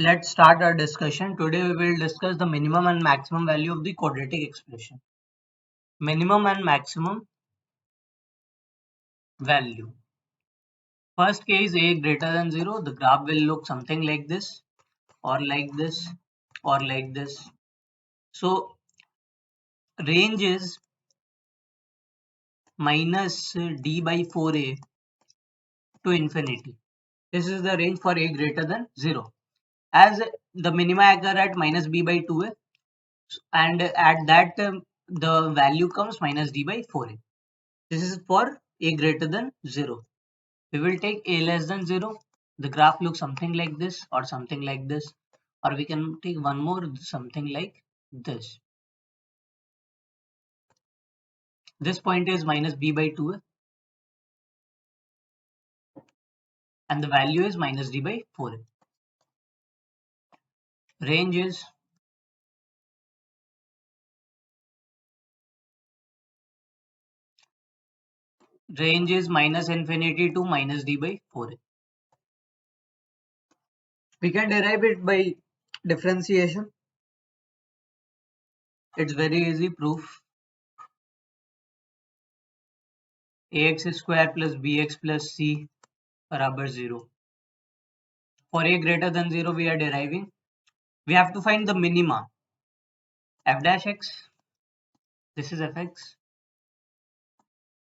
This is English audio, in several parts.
Let's start our discussion. Today we will discuss the minimum and maximum value of the quadratic expression. Minimum and maximum value. First case a greater than 0, the graph will look something like this or like this or like this. So range is minus d by 4a to infinity. This is the range for a greater than 0. As the minima occur at minus b by 2a and at that the value comes minus d by 4a. This is for a greater than 0. We will take a less than 0. The graph looks something like this or something like this, or we can take one more something like this. This point is minus b by 2 and the value is minus d by 4. Range is minus infinity to minus d by 4. We can derive it by differentiation. It's very easy proof. Ax square plus bx plus c barabar 0. For a greater than 0 we are deriving. We have to find the minima. F dash x, this is fx,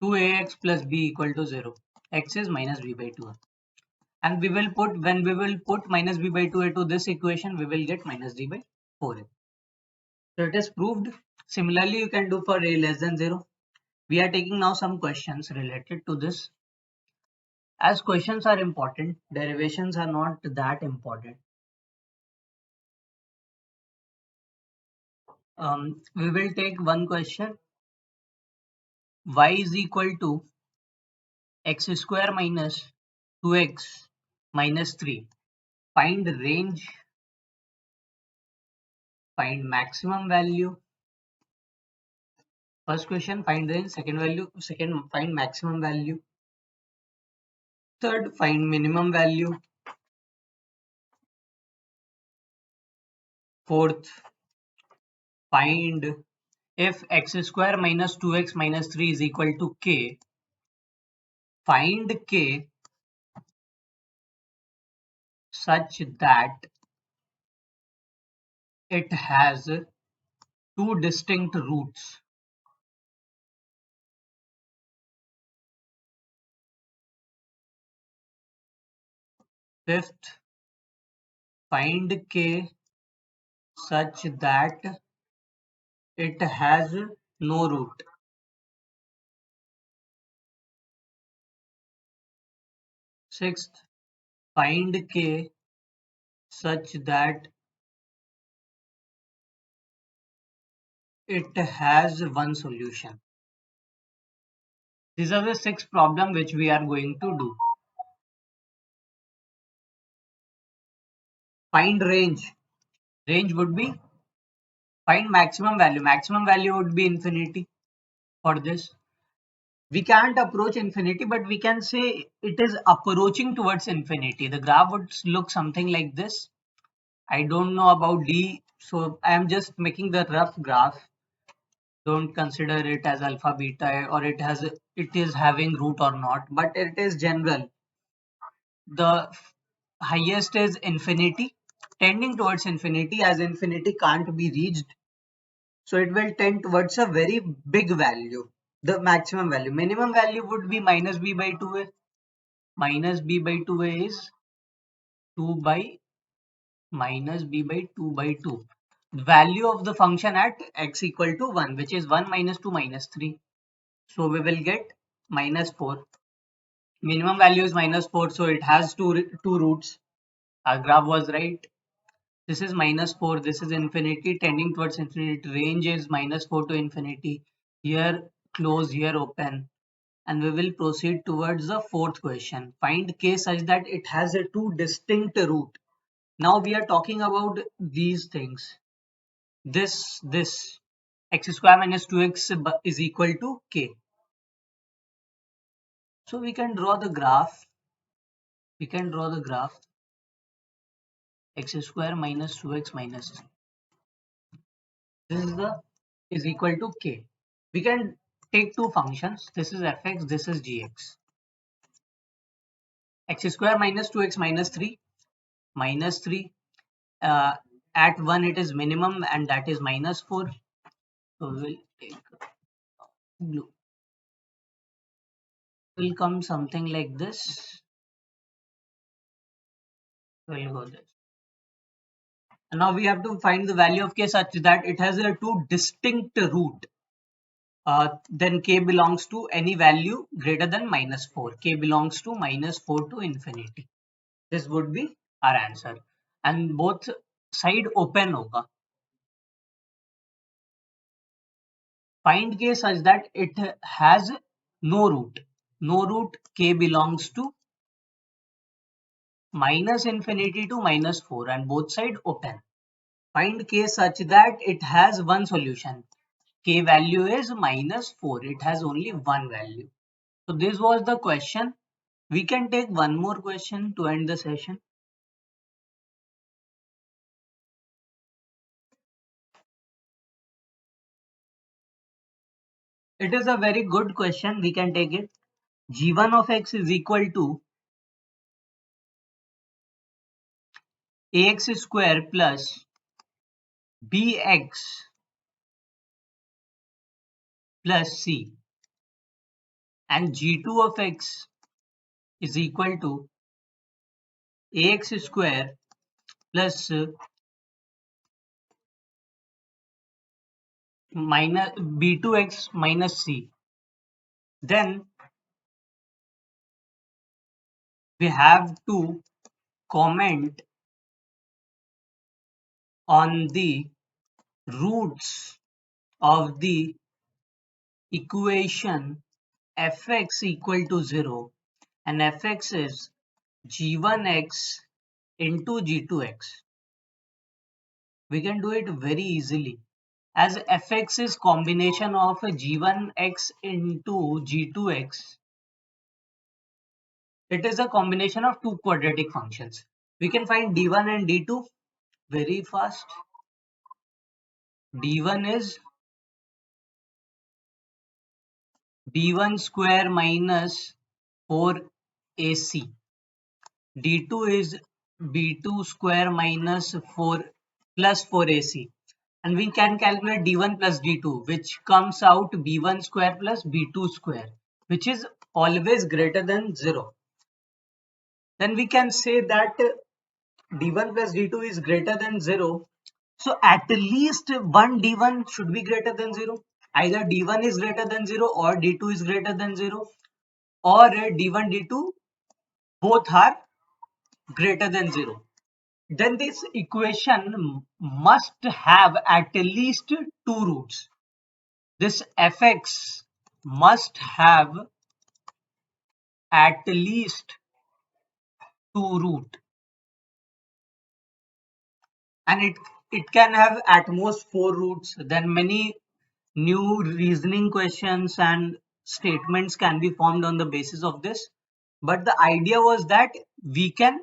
2ax plus b equal to 0. X is minus b by 2. And we will put, when we will put minus b by 2 into this equation, we will get minus d by 4. So it is proved. Similarly, you can do for a less than 0. We are taking now some questions related to this. As questions are important, derivations are not that important. We will take one question. Y is equal to x square minus 2x minus 3. Find the range, find maximum value. First question, find range. Second value, second, find maximum value. Third, find minimum value. Fourth, find if x square minus 2x minus 3 is equal to k, find k such that it has two distinct roots. Fifth, find k such that it has no root. Sixth, find k such that it has one solution. These are the 6 problems which we are going to do. Find range. Range would be find maximum value. Maximum value would be infinity for this. We can't approach infinity, but we can say it is approaching towards infinity. The graph would look something like this. I don't know about D, so I am just making the rough graph. Don't consider it as alpha beta or it is having root or not, but it is general. The highest is infinity, tending towards infinity, as infinity can't be reached, so it will tend towards a very big value, the maximum value. Minimum value would be minus b by 2a. Minus b by 2a is 2 by minus b by 2 by 2. The value of the function at x equal to 1, which is 1 minus 2 minus 3. So we will get minus 4. Minimum value is minus 4, so it has two roots. Our graph was right. This is minus 4. This is infinity tending towards infinity. Range is minus 4 to infinity. Here close, here open. And we will proceed towards the fourth question. Find k such that it has a two distinct root. Now we are talking about these things. This x square minus 2x is equal to k. So we can draw the graph. We can draw the graph. x square minus 2x minus 3. This is the is equal to k. We can take two functions. This is fx, this is gx. X square minus 2x minus 3. Uh, at 1 it is minimum and that is minus 4. So we will take blue. Will come something like this. We'll go this. And now we have to find the value of k such that it has a two distinct root. Then k belongs to any value greater than minus 4. K belongs to minus 4 to infinity. This would be our answer. And both side open hoga. Find k such that it has no root. No root, k belongs to minus infinity to minus 4 and both side open. Find k such that it has one solution. K value is minus 4. It has only one value. So this was the question. We can take one more question to end the session. It is a very good question. We can take it. G1 of x is equal to ax square plus bx plus c, and G2 of x is equal to ax square plus minus b2x minus c. Then we have to comment on the roots of the equation fx equal to 0, and fx is g1x into g2x. We can do it very easily, as fx is combination of g1x into g2x. It is a combination of two quadratic functions. We can find d1 and d2 very fast. d1 is b1 square minus 4ac. d2 is b2 square minus 4 plus 4ac. And we can calculate d1 plus d2, which comes out b1 square plus b2 square, which is always greater than 0. Then we can say that d1 plus d2 is greater than 0. So at least one d1 should be greater than 0. Either d1 is greater than 0 or d2 is greater than 0, or d1 d2 both are greater than 0. Then this equation must have at least two roots. This fx must have at least two root, and it can have at most four roots. Then many new reasoning questions and statements can be formed on the basis of this. But the idea was that we can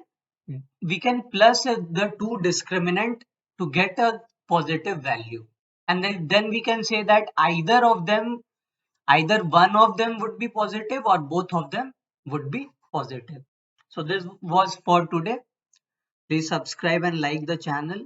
we can plus the two discriminant to get a positive value, and then we can say that either one of them would be positive or both of them would be positive. So this was for today. Please subscribe and like the channel.